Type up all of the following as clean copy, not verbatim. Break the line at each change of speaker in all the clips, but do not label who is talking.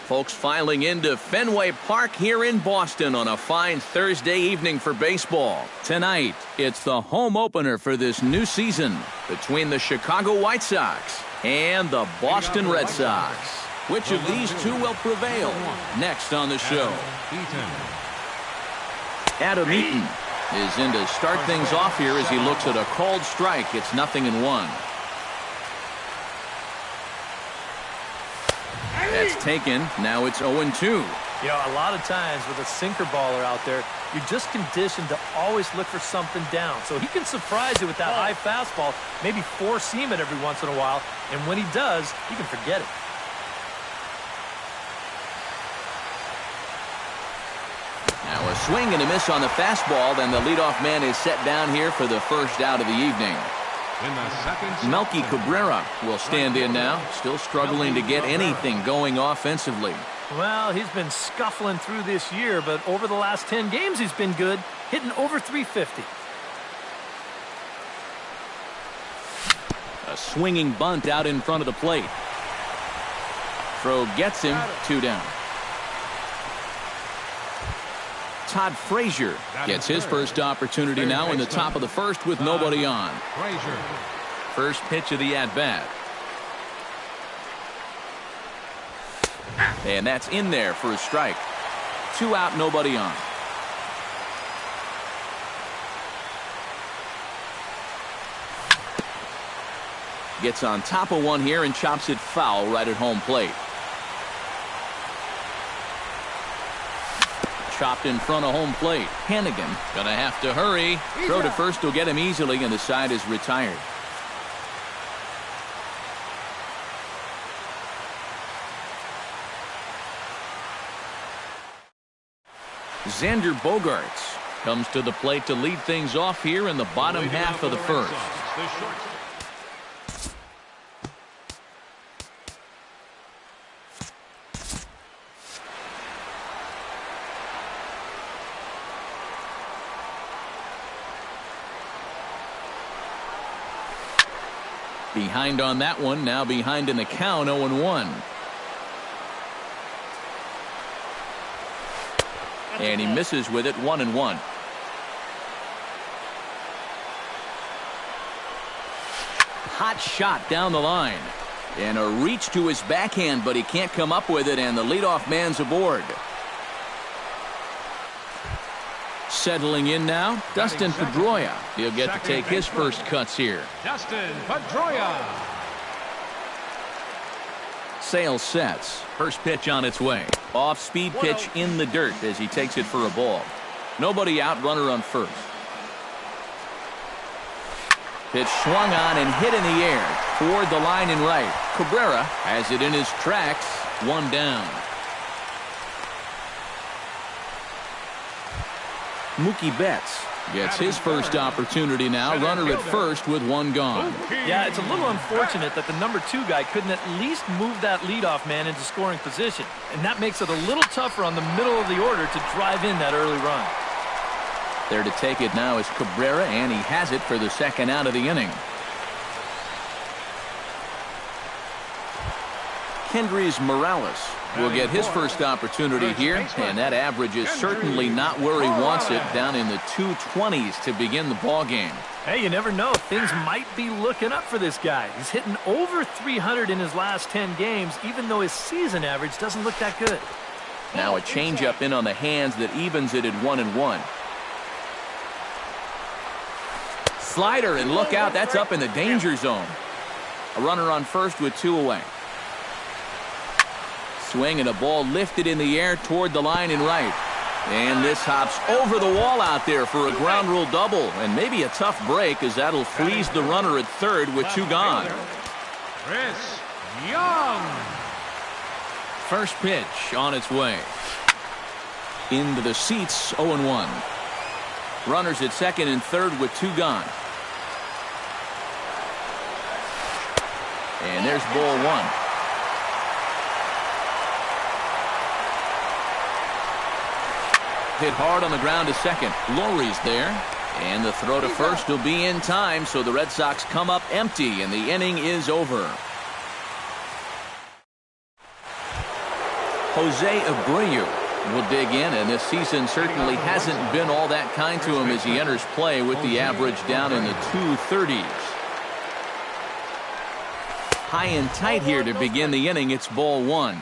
Folks filing into Fenway Park here in Boston on a fine Thursday evening for baseball. Tonight, it's the home opener for this new season between the Chicago White Sox and the Boston Red Sox. Which of these two will prevail? Next on the show. Adam Eaton is in to start things off here as he looks at a called strike. It's 0-1. That's taken. Now it's 0-2.
You know, a lot of times with a sinker baller out there, you're just conditioned to always look for something down. So he can surprise you with that high fastball, maybe four-seam it every once in a while, and when he does, you can forget it.
Now a swing and a miss on the fastball, then the leadoff man is set down here for the first out of the evening. Melky Cabrera will stand in now, still struggling to get anything going offensively.
Well, he's been scuffling through this year, but over the last 10 games he's been good, hitting over 350.
A swinging bunt out in front of the plate. Throw gets him, 2 down. Todd Frazier gets his first opportunity now in the top of the first with nobody on. First pitch of the at-bat. And that's in there for a strike. 2 out, nobody on. Gets on top of one here and chops it foul right at home plate. Chopped in front of home plate. Hannigan gonna have to hurry. Throw to first will get him easily, and the side is retired. Xander Bogaerts comes to the plate to lead things off here in the bottom half of the first. Behind on that one, now behind in the count, 0-1. And he misses with it, 1-1. Hot shot down the line. And a reach to his backhand, but he can't come up with it, and the leadoff man's aboard. Settling in now, Dustin Pedroia. He'll get to take his first cuts here.
Dustin Pedroia.
Sale sets. First pitch on its way. Off-speed pitch in the dirt as he takes it for a ball. Nobody out, runner on first. Pitch swung on and hit in the air toward the line and right. Cabrera has it in his tracks. 1 down. Mookie Betts gets his first opportunity now. Runner at first with 1 gone.
Yeah, it's a little unfortunate that the number 2 guy couldn't at least move that leadoff man into scoring position. And that makes it a little tougher on the middle of the order to drive in that early run.
There to take it now is Cabrera, and he has it for the second out of the inning. Kendrys Morales will get his first opportunity here, and that average is certainly not where he wants it, down in the 220s to begin the ball game.
Hey, you never know. Things might be looking up for this guy. He's hitting over 300 in his last 10 games, even though his season average doesn't look that good.
Now a changeup in on the hands that evens it at 1-1. Slider, and look out, that's up in the danger zone. A runner on first with 2 away. Swing and a ball lifted in the air toward the line and right. And this hops over the wall out there for a ground rule double. And maybe a tough break, as that'll freeze the runner at third with 2 gone.
Chris Young.
First pitch on its way. Into the seats, 0-1. Runners at second and third with 2 gone. And there's ball 1. Hit hard on the ground to second. Lowry's there. And the throw to first will be in time, so the Red Sox come up empty, and the inning is over. Jose Abreu will dig in, and this season certainly hasn't been all that kind to him as he enters play with the average down in the 230s. High and tight here to begin the inning. It's ball one.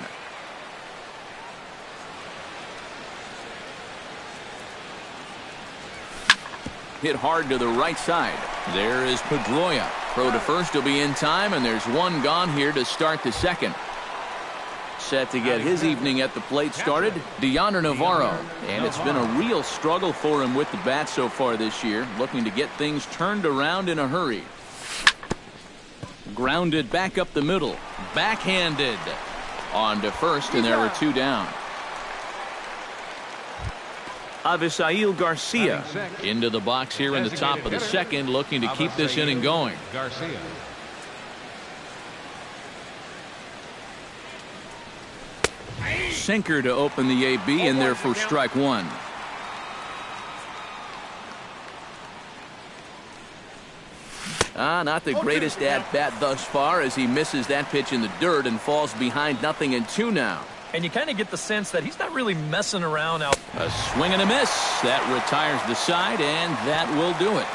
Hit hard to the right side. There is Pedroia. Throw to first will be in time, and there's one gone here to start the second. Set to get his evening at the plate started, Dioner Navarro. And it's been a real struggle for him with the bat so far this year, looking to get things turned around in a hurry. Grounded back up the middle. Backhanded. On to first, and there are two down. Avisail Garcia into the box here in the top of the second, looking to keep this inning going.
Garcia.
Sinker to open the AB, in there for strike one. Not the greatest at bat thus far as he misses that pitch in the dirt and falls behind 0-2 now.
And you kind of get the sense that he's not really messing around out.
A swing and a miss. That retires the side, and that will do it.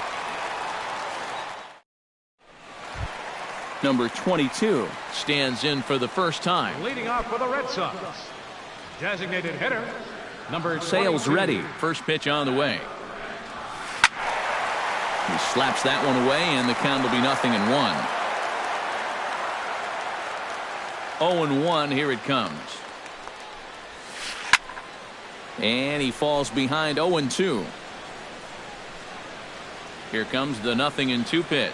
Number 22 stands in for the first time.
Leading off for the Red Sox, designated hitter, number
Sales
22.
ready. First pitch on the way. He slaps that one away, and the count will be 0-1. 0-1. Here it comes. And he falls behind 0-2. Here comes the 0-2 pitch.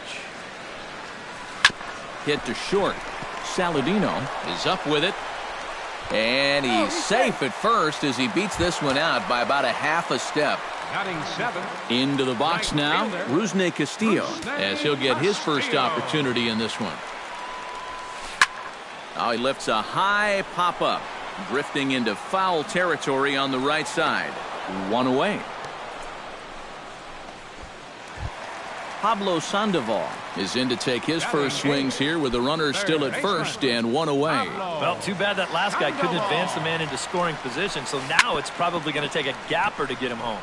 Hit to short. Saladino is up with it. And he's safe at first as he beats this one out by about a half a step.
Batting seventh.
Into the box now, Rusney Castillo, as he'll get his first opportunity in this one. Oh, he lifts a high pop-up, drifting into foul territory on the right side. One away. Pablo Sandoval is in to take his first swings here with the runner still at first and one away.
Well, too bad that last guy couldn't advance the man into scoring position, so now it's probably going to take a gapper to get him home.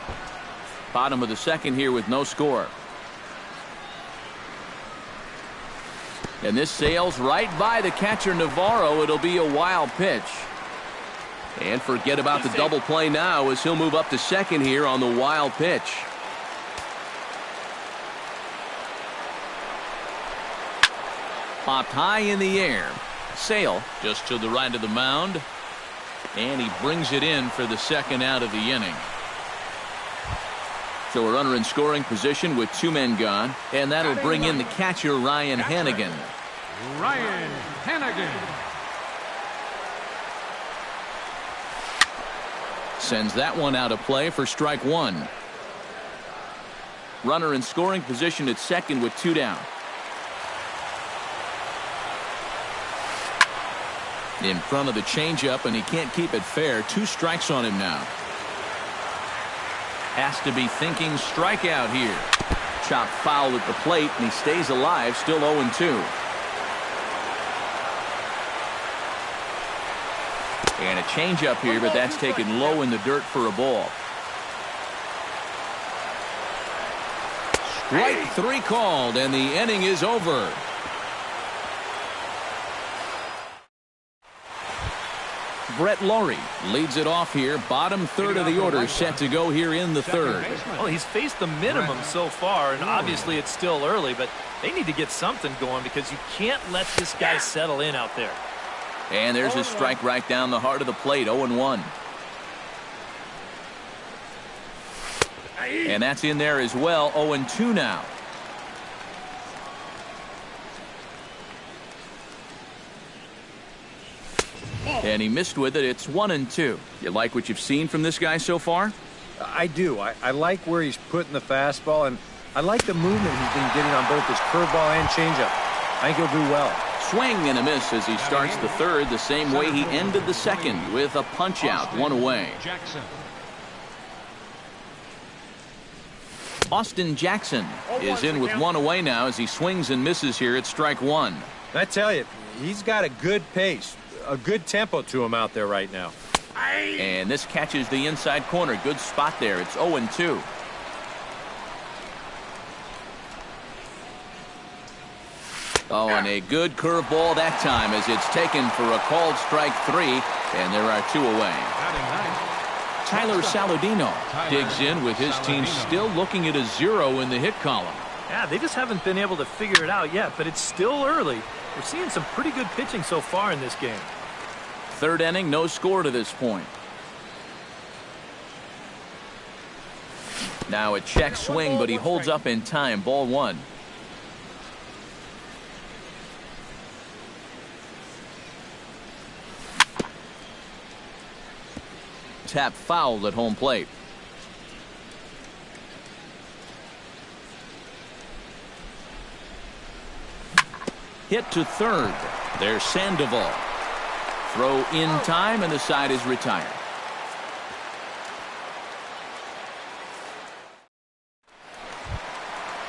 Bottom of the second here with no score. And this sails right by the catcher Navarro. It'll be a wild pitch. And forget about the double play now as he'll move up to second here on the wild pitch. Popped high in the air. Sale just to the right of the mound. And he brings it in for the second out of the inning. So a runner in scoring position with two men gone. And that'll bring in the catcher, Ryan Hannigan.
Ryan Hannigan.
Sends that one out of play for strike one. Runner in scoring position at second with two down. In front of the changeup, and he can't keep it fair. Two strikes on him now. Has to be thinking strikeout here. Chopped foul at the plate, and he stays alive, still 0-2. And a changeup here, but that's taken low in the dirt for a ball. Strike three called, and the inning is over. Brett Lawrie leads it off here. Bottom third of the order set to go here in the third.
Well, he's faced the minimum so far, and obviously it's still early, but they need to get something going because you can't let this guy settle in out there.
And there's a strike right down the heart of the plate, 0-1. And that's in there as well, 0-2 now. And he missed with it. It's 1-2. You like what you've seen from this guy so far?
I do. I like where he's putting the fastball, and I like the movement he's been getting on both his curveball and changeup. I think he'll do well.
Swing and a miss as he starts the third the same way he ended the second with a punch out, one away. Austin Jackson is in with one away now as he swings and misses here at strike one.
And I tell you, he's got a good pace, a good tempo to him out there right now.
And this catches the inside corner. Good spot there. It's 0-2. Oh, and a good curveball that time as it's taken for a called strike 3, and there are 2 away. Tyler Saladino digs in with his team still looking at a 0 in the hit column.
Yeah, they just haven't been able to figure it out yet, but it's still early. We're seeing some pretty good pitching so far in this game.
Third inning, no score to this point. Now a check swing, but he holds up in time. Ball 1. Tap fouled at home plate. Hit to third. There's Sandoval. Throw in time, and the side is retired.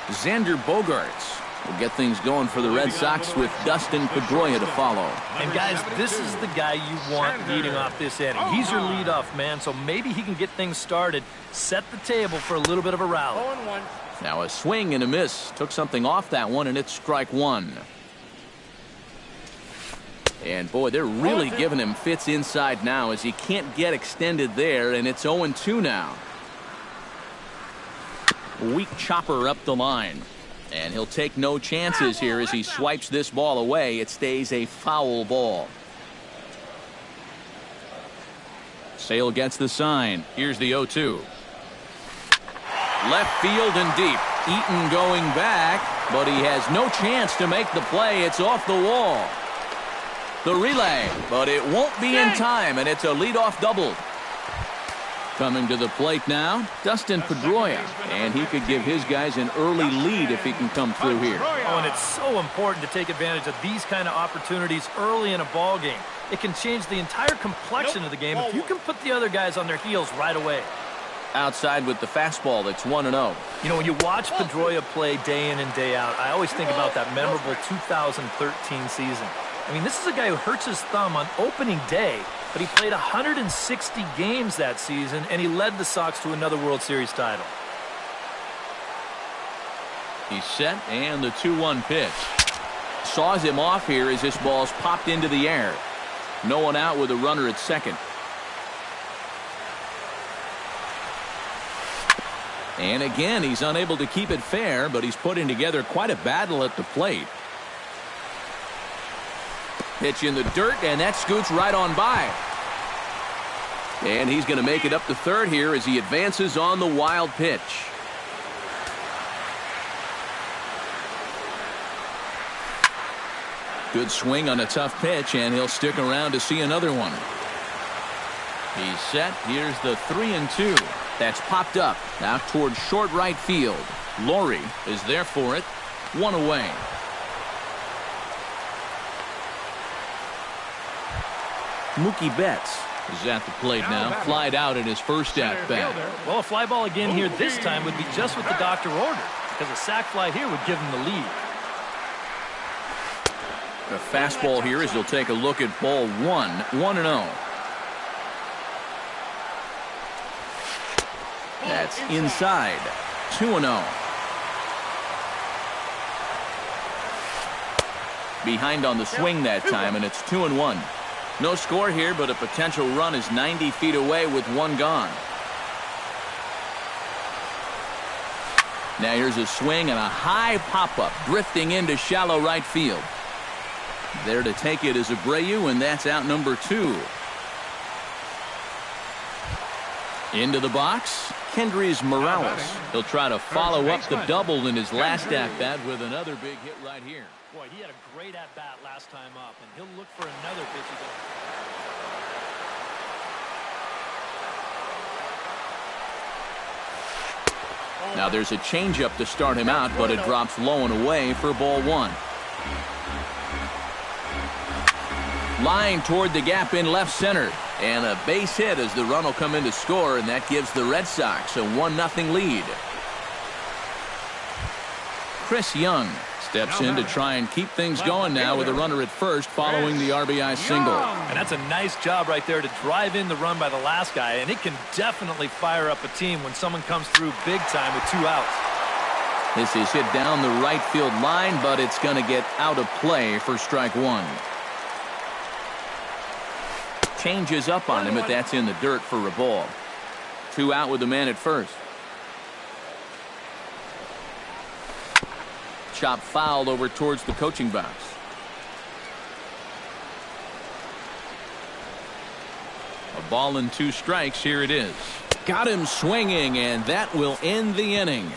Xander Bogaerts will get things going for the Red Sox with Dustin Pedroia to follow.
And guys, this is the guy you want leading off this inning. He's your leadoff man, so maybe he can get things started, set the table for a little bit of a rally.
Now a swing and a miss. Took something off that one, and it's strike 1. And boy, they're really giving him fits inside now as he can't get extended there, and it's 0-2 now. Weak chopper up the line. And he'll take no chances here as he swipes this ball away. It stays a foul ball. Sale gets the sign. Here's the 0-2. Left field and deep. Eaton going back, but he has no chance to make the play. It's off the wall. The relay, but it won't be in time, and it's a leadoff double. Coming to the plate now, Dustin Pedroia, and he could give his guys an early lead if he can come through here.
Oh, and it's so important to take advantage of these kind of opportunities early in a ball game. It can change the entire complexion of the game if you can put the other guys on their heels right away.
Outside with the fastball, that's 1-0.
You know, when you watch Pedroia play day in and day out, I always think about that memorable 2013 season. I mean, this is a guy who hurts his thumb on opening day, but he played 160 games that season, and he led the Sox to another World Series title.
He's set, and the 2-1 pitch. Saws him off here as this ball's popped into the air. No one out with a runner at second. And again, he's unable to keep it fair, but he's putting together quite a battle at the plate. Pitch in the dirt, and that scoots right on by. And he's going to make it up to third here as he advances on the wild pitch. Good swing on a tough pitch, and he'll stick around to see another one. He's set. Here's the 3-2. That's popped up out towards short right field. Laurie is there for it. 1 away. Mookie Betts is at the plate now. Flied out in his first at-bat.
Well, a fly ball again here this time would be just what the doctor ordered, because a sac fly here would give him the lead.
The fastball here as he'll take a look at ball 1. 1-0. That's inside. 2-0. Behind on the swing that time, and it's 2-1. No score here, but a potential run is 90 feet away with 1 gone. Now here's a swing and a high pop-up drifting into shallow right field. There to take it is Abreu, and that's out number 2. Into the box, Kendrys Morales. He'll try to follow up the double in his last at-bat with another big hit right here.
Boy, he had a great at-bat last time up, and he'll look for another pitch.
Now there's a changeup to start him out, but it drops low and away for ball 1. Line toward the gap in left center, and a base hit as the run will come in to score, and that gives the Red Sox a 1-0 lead. Chris Young Steps in to try and keep things going now with a runner at first following the RBI single.
And that's a nice job right there to drive in the run by the last guy, and it can definitely fire up a team when someone comes through big time with 2 outs.
This is hit down the right field line, but it's going to get out of play for strike 1. Changes up on him, but that's in the dirt for a ball. 2 out with the man at first. Chop fouled over towards the coaching box. A ball and 2 strikes. Here it is. Got him swinging, and that will end the inning.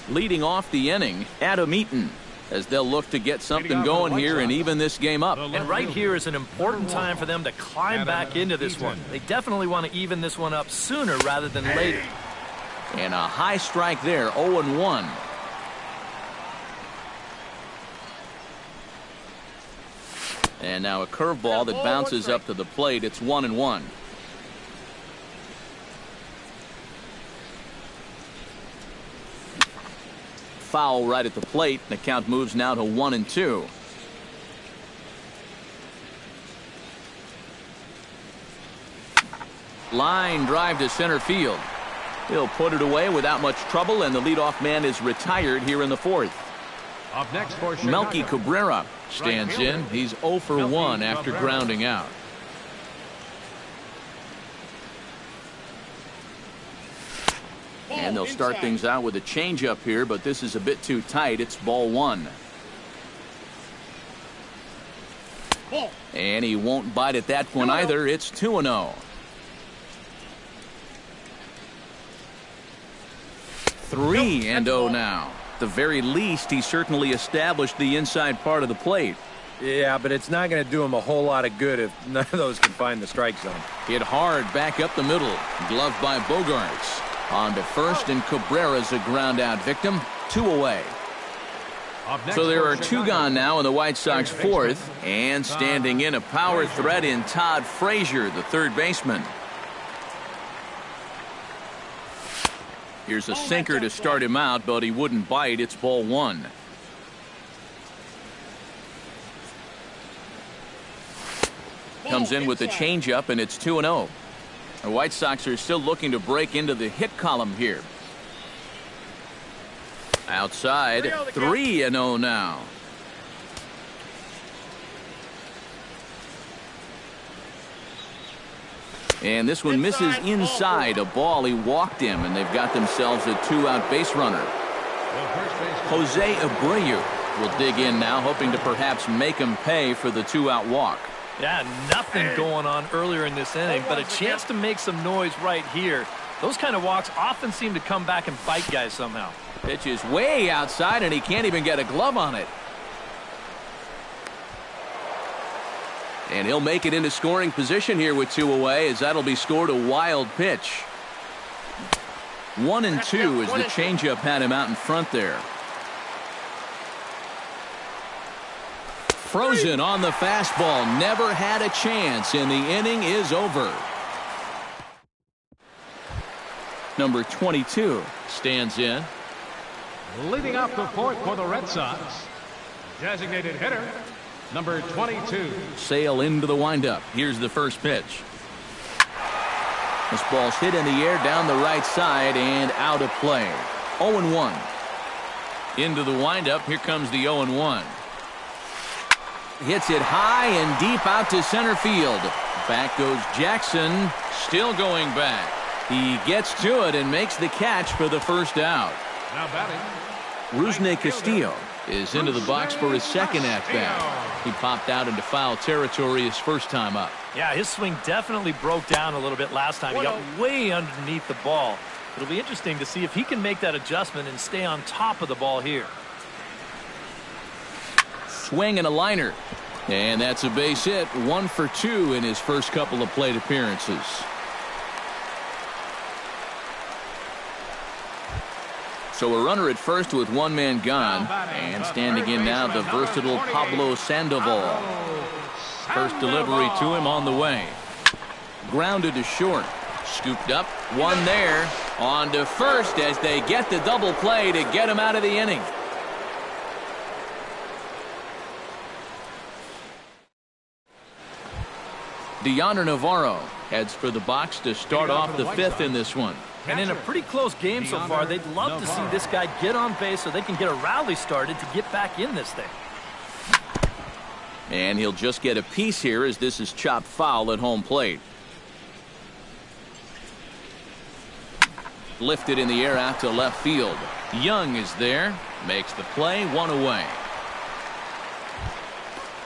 Leading off the inning, Adam Eaton, as they'll look to get something going here and even this game up.
And right here is an important time for them to climb back into this one. They definitely want to even this one up sooner rather than later.
And a high strike there, 0-1. And now a curveball that bounces up to the plate. It's 1-1. Foul right at the plate. The count moves now to 1-2. Line drive to center field. He'll put it away without much trouble, and the leadoff man is retired here in the 4th.
Up next for
Melky Cabrera stands in. He's 0 for 1 after grounding out. And they'll start things out with a changeup here, but this is a bit too tight. It's ball 1. And he won't bite at that one either. It's 2-0. 3-0 now. At the very least, he certainly established the inside part of the plate.
Yeah, but it's not going to do him a whole lot of good if none of those can find the strike zone.
Hit hard back up the middle. Gloved by Bogarts. On to first, and Cabrera's a ground out victim. 2 away. So there are 2 gone now in the White Sox 4th, and standing in a power threat in Todd Frazier, the third baseman. Here's a sinker to start him out, but he wouldn't bite. It's ball 1. Comes in with the changeup, and it's 2-0. The White Sox are still looking to break into the hit column here. Outside, 3-0 now. And this one misses inside. A ball, he walked him, and they've got themselves a 2-out base runner. Jose Abreu will dig in now, hoping to perhaps make him pay for the 2-out walk.
Yeah, nothing going on earlier in this inning, but a chance to make some noise right here. Those kind of walks often seem to come back and bite guys somehow.
Pitch is way outside, and he can't even get a glove on it. And he'll make it into scoring position here with 2 away, as that'll be scored a wild pitch. 1-2 as the changeup had him out in front there. Frozen on the fastball. Never had a chance, and the inning is over. Number 22 stands in.
Leading off the 4th for the Red Sox, designated hitter, number 22.
Sale into the windup. Here's the first pitch. This ball's hit in the air down the right side and out of play. 0-1. Into the windup. Here comes the 0-1. Hits it high and deep out to center field. Back goes Jackson, still going back. He gets to it and makes the catch for the first out.
Now batting,
Rusney Castillo is into the box for his second at-bat. He popped out into foul territory his first time up.
Yeah, his swing definitely broke down a little bit last time. He got way underneath the ball. It'll be interesting to see if he can make that adjustment and stay on top of the ball here.
Swing and a liner. And that's a base hit. 1 for 2 in his first couple of plate appearances. So a runner at first with 1 man gone. And standing in now, the versatile Pablo Sandoval. First delivery to him on the way. Grounded to short. Scooped up. One there. On to first as they get the double play to get him out of the inning. Deoner Navarro heads for the box to start off the fifth in this one.
And in a pretty close game so far, they'd love to see this guy get on base so they can get a rally started to get back in this thing.
And he'll just get a piece here as this is chopped foul at home plate. Lifted in the air out to left field. Young is there. Makes the play, one away.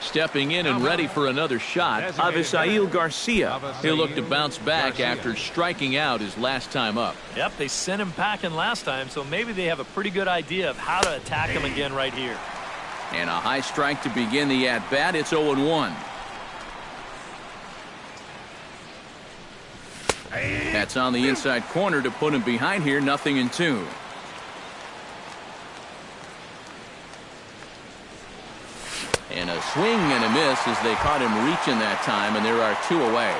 Stepping in and ready for another shot, Avisail Garcia. He'll look to bounce back after striking out his last time up.
Yep, they sent him packing last time, so maybe they have a pretty good idea of how to attack him again right here.
And a high strike to begin the at-bat. It's 0-1. That's on the inside corner to put him behind here. 0-2. And a swing and a miss as they caught him reaching that time, and there are two away.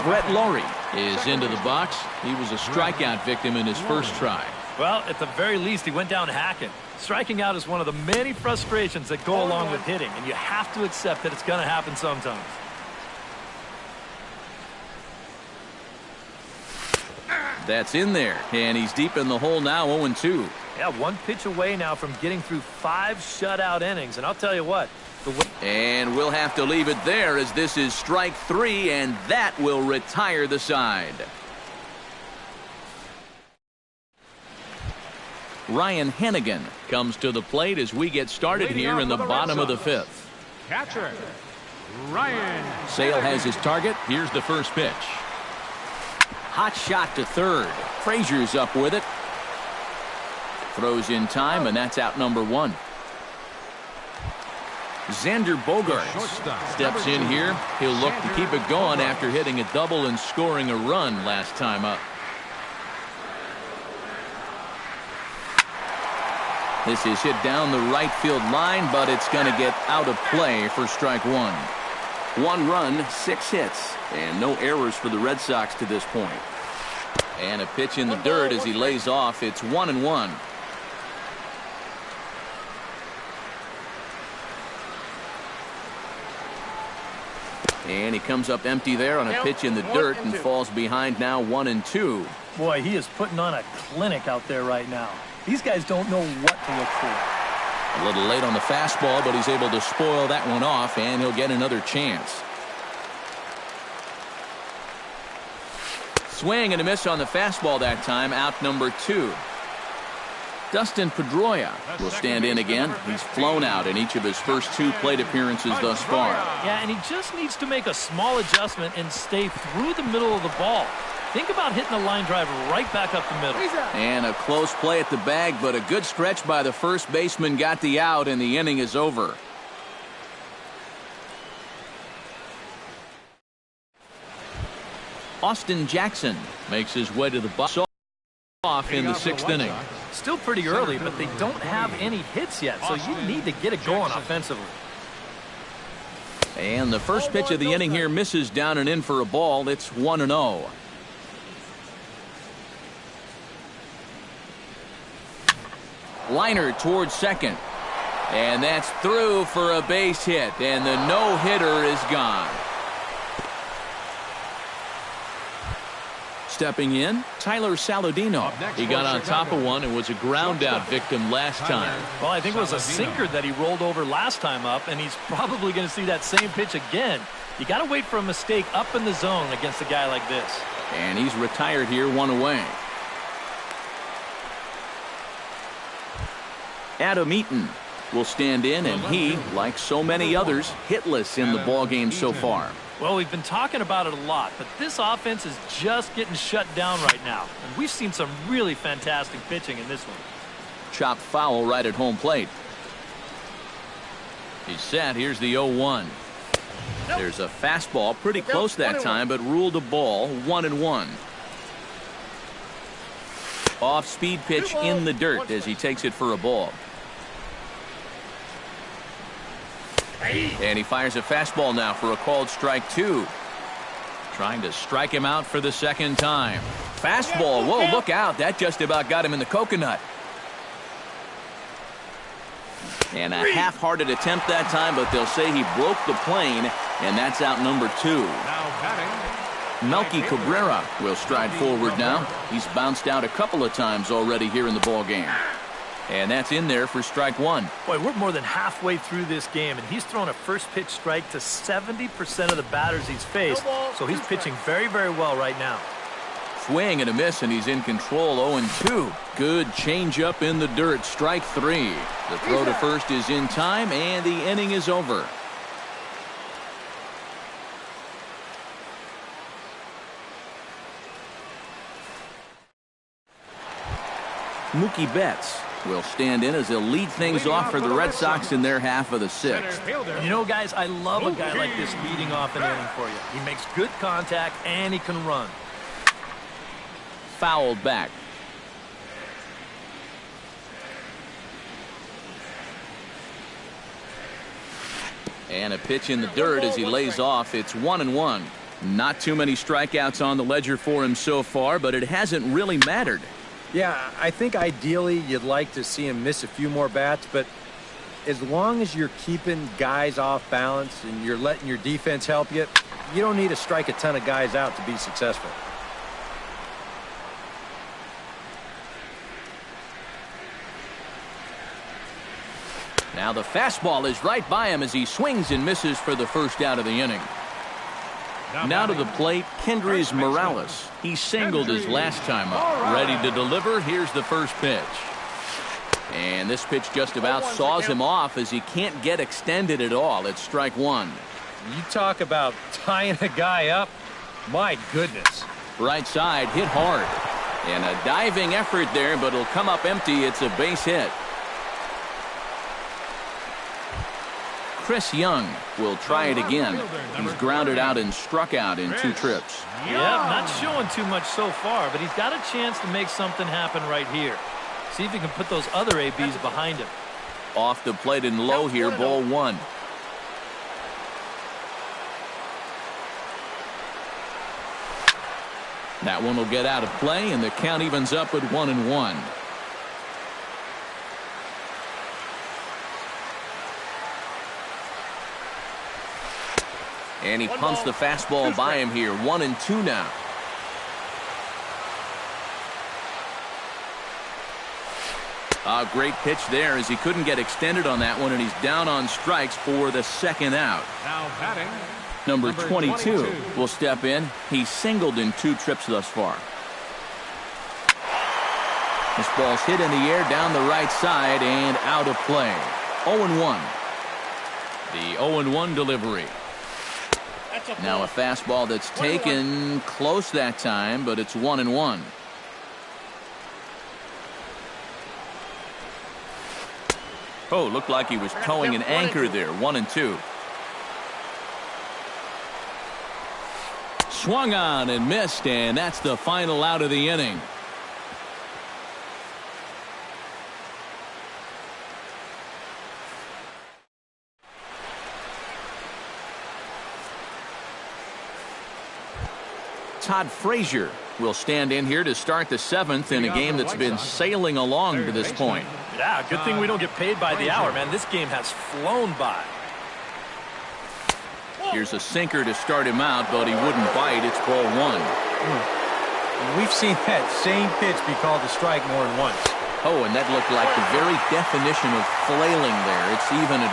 Brett Laurie is into the box. He was a strikeout victim in his first try.
Well, at the very least, he went down hacking. Striking out is one of the many frustrations that go along with hitting, and you have to accept that it's going to happen sometimes.
That's in there, and he's deep in the hole now, 0-2.
Yeah, one pitch away now from getting through 5 shutout innings, and I'll tell you what.
And we'll have to leave it there as this is strike 3, and that will retire the side. Ryan Hennigan comes to the plate as we get started here in the bottom of the fifth.
Catcher, Ryan.
Sale has his target. Here's the first pitch. Hot shot to third. Frazier's up with it. Throws in time, and that's out number 1. Xander Bogaerts steps in here. He'll look to keep it going after hitting a double and scoring a run last time up. This is hit down the right field line, but it's going to get out of play for strike 1. 1 run, 6 hits, and no errors for the Red Sox to this point. And a pitch in the dirt as he lays off. It's 1-1. And he comes up empty there on a pitch in the dirt and falls behind now 1-2.
Boy, he is putting on a clinic out there right now. These guys don't know what to look for.
A little late on the fastball, but he's able to spoil that one off, and he'll get another chance. Swing and a miss on the fastball that time, out number 2. Dustin Pedroia will stand in again. He's flown out in each of his first 2 plate appearances thus far.
Yeah, and he just needs to make a small adjustment and stay through the middle of the ball. Think about hitting a line drive right back up the middle.
And a close play at the bag, but a good stretch by the first baseman got the out, and the inning is over. Austin Jackson makes his way to the box off in the 6th inning.
Still pretty early, but they don't have any hits yet, so you need to get it going offensively.
And the first pitch of the inning here misses down and in for a ball. It's 1-0. Liner towards second. And that's through for a base hit, and the no-hitter is gone. Stepping in, Tyler Saladino. He got on top of one and was a ground-out victim last time.
Well, I think it was a sinker that he rolled over last time up, and he's probably going to see that same pitch again. You got to wait for a mistake up in the zone against a guy like this.
And he's retired here, 1 away. Adam Eaton will stand in, and he, like so many others, hitless in the ballgame so far.
Well, we've been talking about it a lot, but this offense is just getting shut down right now. And we've seen some really fantastic pitching in this one.
Chopped foul right at home plate. He's set. Here's the 0-1. There's a fastball pretty close that time, but ruled a ball. 1-1. Off-speed pitch in the dirt as he takes it for a ball. And he fires a fastball now for a called strike 2. Trying to strike him out for the second time. Fastball. Whoa, look out. That just about got him in the coconut. And a half-hearted attempt that time, but they'll say he broke the plane, and that's out number 2.
Now batting,
Melky Cabrera will stride forward now. He's bounced out a couple of times already here in the ball game. And that's in there for strike 1.
Boy, we're more than halfway through this game, and he's thrown a first pitch strike to 70% of the batters he's faced. So he's pitching very, very well right now.
Swing and a miss, and he's in control. 0-2. Good changeup in the dirt. Strike 3. The throw to first is in time, and the inning is over. Mookie Betts will stand in as he'll lead things off for the Red Sox in their half of the 6th.
You know, guys, I love a guy like this leading off an inning for you. He makes good contact, and he can run.
Fouled back. And a pitch in the dirt as he lays off. It's 1-1. Not too many strikeouts on the ledger for him so far, but it hasn't really mattered.
Yeah, I think ideally you'd like to see him miss a few more bats, but as long as you're keeping guys off balance and you're letting your defense help you, you don't need to strike a ton of guys out to be successful.
Now the fastball is right by him as he swings and misses for the first out of the inning. Now to the plate, Kendrys Morales. He singled his last time up. Ready to deliver. Here's the first pitch. And this pitch just about saws him off as he can't get extended at all. It's strike 1.
You talk about tying a guy up. My goodness.
Right side hit hard. And a diving effort there, but it'll come up empty. It's a base hit. Chris Young will try it again. He's grounded out and struck out in 2 trips.
Yeah, not showing too much so far, but he's got a chance to make something happen right here. See if he can put those other ABs behind him.
Off the plate and low here, ball 1. That one will get out of play, and the count evens up at 1-1. And he pumps the fastball by him here. 1-2 now. A great pitch there as he couldn't get extended on that one, and he's down on strikes for the second out.
now batting,
Number 22 will step in. He's singled in 2 trips thus far. This ball's hit in the air down the right side and out of play. 0-1. The 0-1 delivery. Now a fastball that's taken close that time, but it's 1-1. Oh, looked like he was towing an anchor there. 1-2. Swung on and missed, and that's the final out of the inning. Todd Frazier will stand in here to start the 7th in a game that's been sailing along to this point.
Yeah, good thing we don't get paid by the hour, man. This game has flown by.
Here's a sinker to start him out, but he wouldn't bite. It's ball 1.
We've seen that same pitch be called a strike more than once.
Oh, and that looked like the very definition of flailing there. It's even at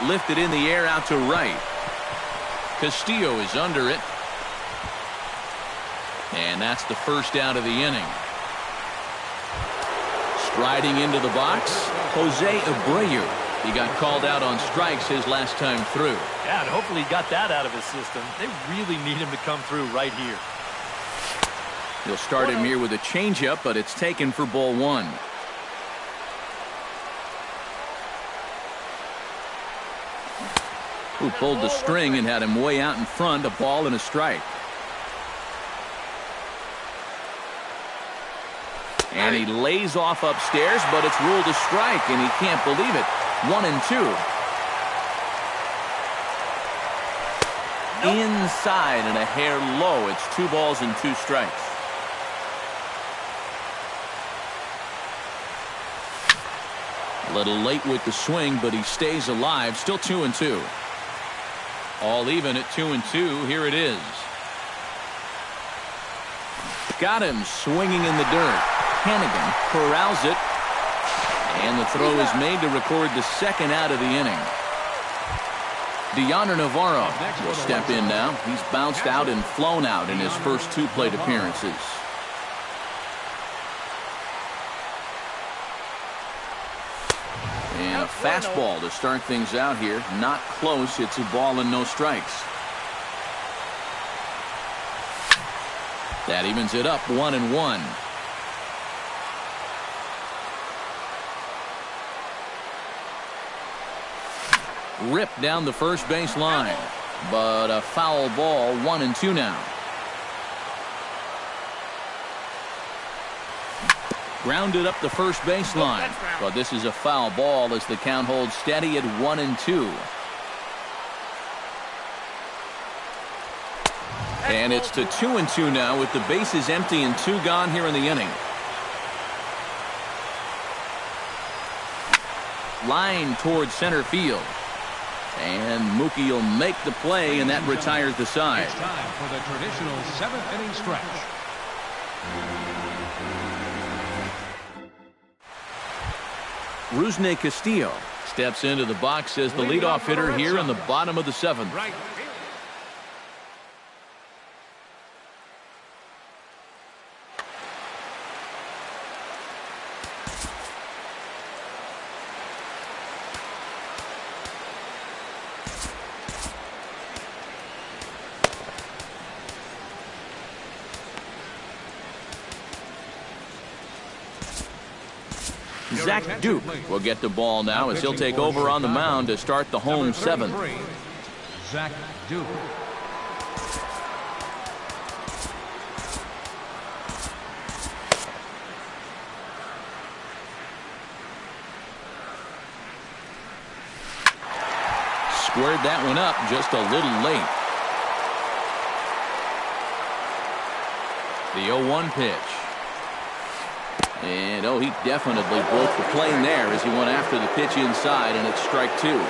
1. Lifted in the air out to right. Castillo is under it. And that's the first out of the inning. Striding into the box, Jose Abreu. He got called out on strikes his last time through.
Yeah, and hopefully he got that out of his system. They really need him to come through right here.
He'll start him here with a changeup, but it's taken for ball 1. Who pulled the string and had him way out in front, a ball and a strike. And he lays off upstairs, but it's ruled a strike, and he can't believe it. 1-2. Inside and a hair low. It's 2 balls and 2 strikes. A little late with the swing, but he stays alive. Still 2-2. All even at 2-2. Here it is. Got him swinging in the dirt. Hannigan corrals it. And the throw is made to record the second out of the inning. Deoner Navarro will step in now. He's bounced out and flown out in his first 2 plate appearances. And a fastball to start things out here. Not close. It's a ball and no strikes. That evens it up 1-1. Ripped down the first base line, but a foul ball. 1-2 now. Grounded up the first base line, but this is a foul ball as the count holds steady at 1-2. And it's to 2-2 now with the bases empty and 2 gone here in the inning. Line towards center field. And Mookie will make the play, and that retires the side.
It's time for the traditional 7th inning stretch.
Rusney Castillo steps into the box as the leadoff hitter here in the bottom of the 7th.
Right.
Zach Duke will get the ball now as he'll take over on the mound to start the home 7th.
Zach Duke.
Squared that one up just a little late. The 0-1 pitch. And, he definitely broke the plane there as he went after the pitch inside, and it's strike 2.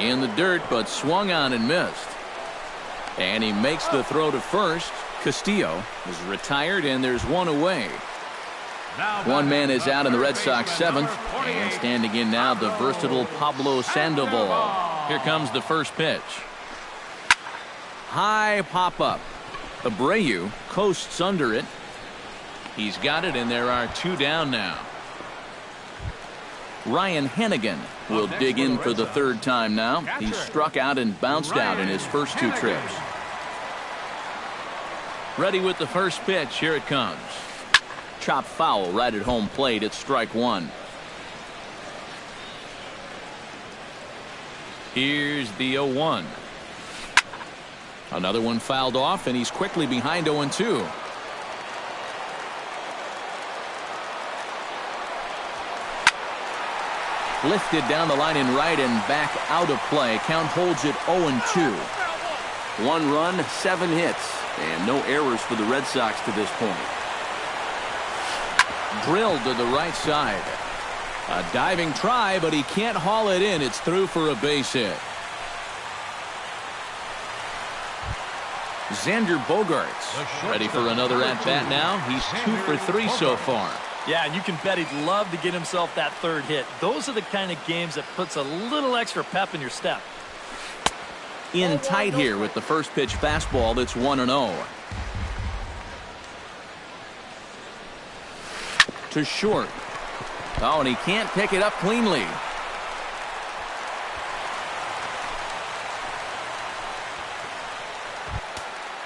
In the dirt, but swung on and missed. And he makes the throw to first. Castillo is retired, and there's 1 away. One man is out in the Red Sox 7th, and standing in now the versatile Pablo Sandoval. Here comes the first pitch. High pop-up. Abreu coasts under it. He's got it, and there are 2 down now. Ryan Hannigan will dig in for the 3rd time now. He struck out and bounced out in his first 2 trips. Ready with the first pitch. Here it comes. Chop foul right at home plate. It's strike 1. Here's the 0-1. Another one fouled off, and he's quickly behind 0-2. Lifted down the line in right and back out of play. Count holds it 0-2. 1 run, 7 hits, and no errors for the Red Sox to this point. Drilled to the right side. A diving try, but he can't haul it in. It's through for a base hit. Xander Bogaerts ready for another at-bat now. He's 2 for 3 so far.
Yeah, and you can bet he'd love to get himself that 3rd hit. Those are the kind of games that puts a little extra pep in your step.
In tight here with the first pitch fastball. It's 1-0. To short. Oh, and he can't pick it up cleanly.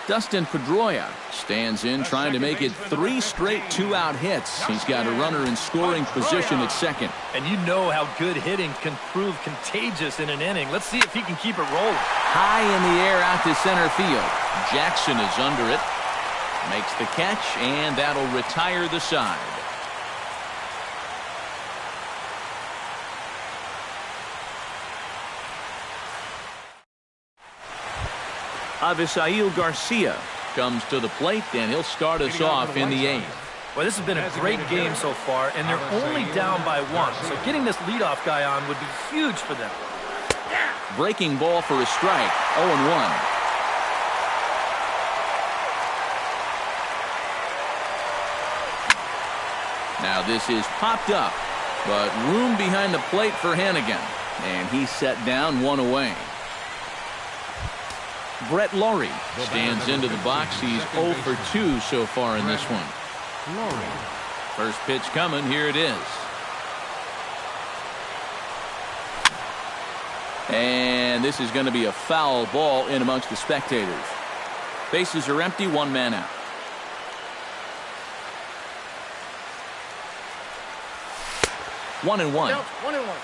Dustin Pedroia stands in trying to make it 3 straight 2-out hits. He's got a runner in scoring position at second.
And you know how good hitting can prove contagious in an inning. Let's see if he can keep it rolling.
High in the air out to center field. Jackson is under it. Makes the catch, and that'll retire the side. Avisail Garcia comes to the plate, and he'll start us off in the 8th.
Well, this has been a great game so far, and they're only down by 1. So getting this leadoff guy on would be huge for them.
Breaking ball for a strike, 0-1. Now this is popped up, but room behind the plate for Hannigan, and he's set down 1 away. Brett Laurie stands into the box. He's 0 for 2 so far in this one. First pitch coming. Here it is. And this is going to be a foul ball in amongst the spectators. Bases are empty, 1 man out. One and one.
1-1.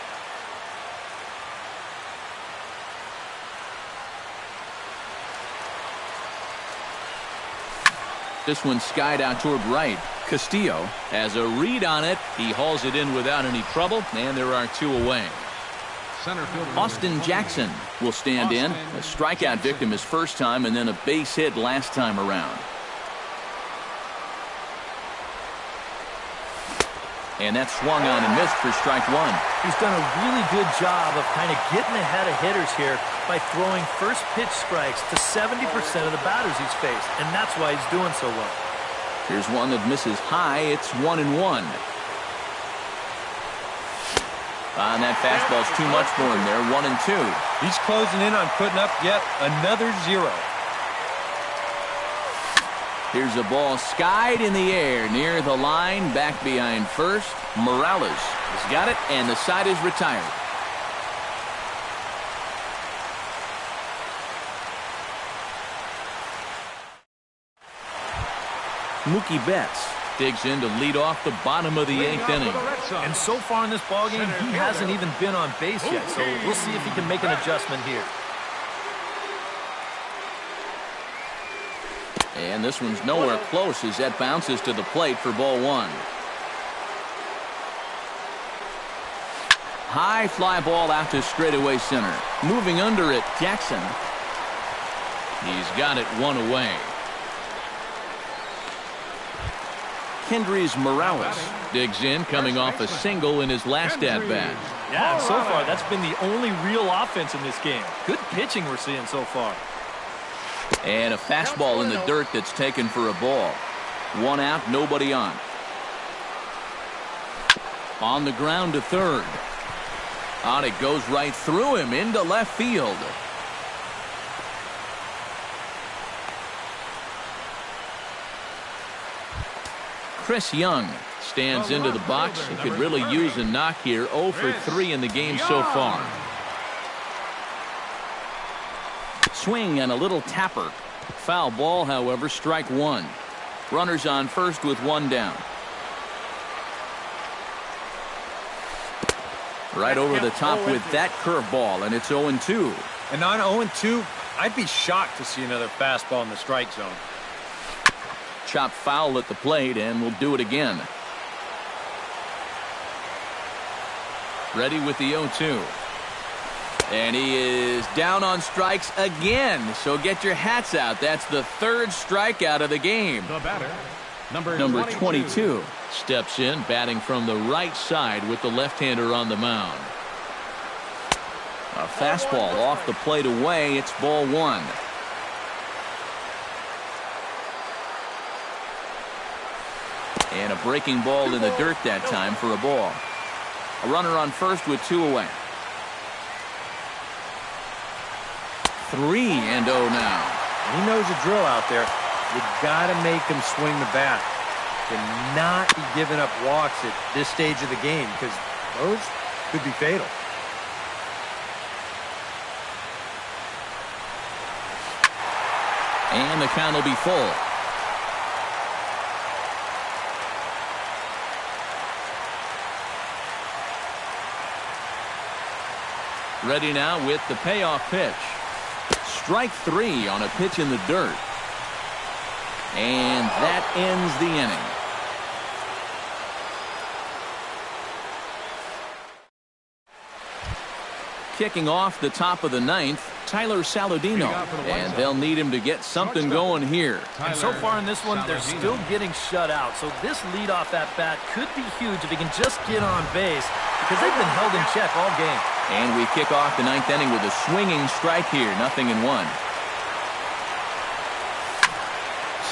This one skied out toward right. Castillo has a read on it. He hauls it in without any trouble, and there are 2 away. Austin Jackson will stand in. A strikeout victim his first time, and then a base hit last time around. And that's swung on and missed for strike 1.
He's done a really good job of kind of getting ahead of hitters here by throwing first pitch strikes to 70% of the batters he's faced, and that's why he's doing so well.
Here's one that misses high. It's 1-1. And that fastball's too much for him there. 1-2.
He's closing in on putting up yet another 0.
Here's a ball skied in the air near the line, back behind first. Morales has got it, and the side is retired. Mookie Betts digs in to lead off the bottom of the 8th inning.
And so far in this ballgame, he hasn't even been on base yet, so we'll see if he can make an adjustment here.
And this one's nowhere close as that bounces to the plate for ball 1. High fly ball out to straightaway center. Moving under it, Jackson. He's got it 1 away. Kendrys Morales digs in, coming off a single in his last at-bat.
Yeah, and so far that's been the only real offense in this game. Good pitching we're seeing so far.
And a fastball in the dirt that's taken for a ball. 1 out, nobody on. On the ground to third. On it goes right through him into left field. Chris Young stands into the box. He could really use a knock here. 0 for 3 in the game so far. Swing and a little tapper. Foul ball, however, strike 1. Runners on first with 1 down. Right over the top with that curveball, and it's 0-2.
And on 0-2, I'd be shocked to see another fastball in the strike zone.
Chopped foul at the plate, and we'll do it again. Ready with the 0-2. And he is down on strikes again. So get your hats out. That's the 3rd strikeout of the game.
The batter, number
22, steps in, batting from the right side with the left-hander on the mound. A fastball off the plate away. It's ball 1. And a breaking ball in the dirt that time for a ball. A runner on first with 2 away. 3-0 now.
He knows the drill out there. You got to make him swing the bat. Cannot be giving up walks at this stage of the game, because those could be fatal.
And the count will be full. Ready now with the payoff pitch. Strike 3 on a pitch in the dirt. And that ends the inning. Kicking off the top of the 9th, Tyler Saladino, and they'll need him to get something going here.
And so far in this one, they're still getting shut out. So this leadoff at bat could be huge if he can just get on base, because they've been held in check all game.
And we kick off the ninth inning with a swinging strike here, 0-1.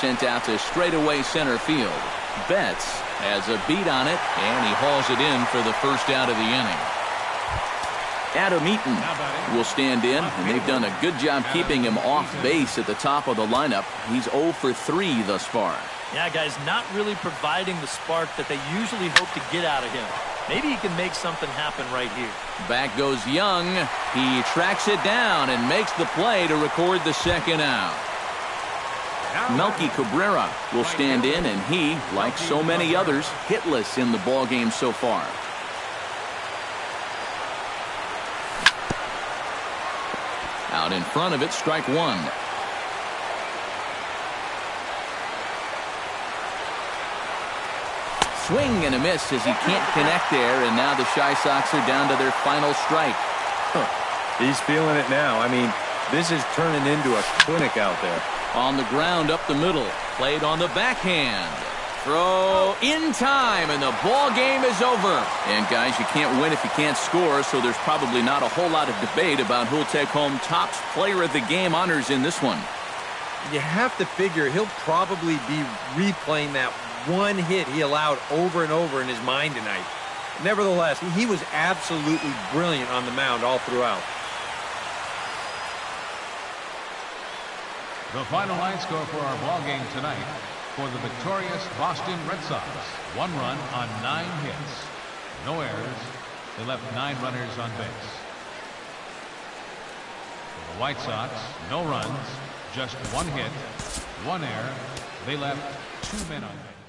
Sent out to straightaway center field. Betts has a beat on it, and he hauls it in for the first out of the inning. Adam Eaton will stand in, and they've done a good job keeping him off base at the top of the lineup. He's 0 for 3 thus far.
Yeah, guys, not really providing the spark that they usually hope to get out of him. Maybe he can make something happen right here.
Back goes Young. He tracks it down and makes the play to record the second out. Melky Cabrera will stand in, and he, like so many others, hitless in the ballgame so far. Out in front of it, strike one. Swing and a miss as he can't connect there, and now the Chi Sox are down to their final strike.
He's feeling it now. I mean, this is turning into a clinic out there.
On the ground up the middle, played on the backhand. Throw in time, and the ball game is over. And guys, you can't win if you can't score, so there's probably not a whole lot of debate about who'll take home top player of the game honors in this one.
You have to figure he'll probably be replaying that one hit he allowed over and over in his mind tonight. Nevertheless, he was absolutely brilliant on the mound all throughout.
The final line score for our ball game tonight: for the victorious Boston Red Sox, 1 run on 9 hits. No errors. They left 9 runners on base. For the White Sox, no runs, just 1 hit, 1 error. They left 2 men on base.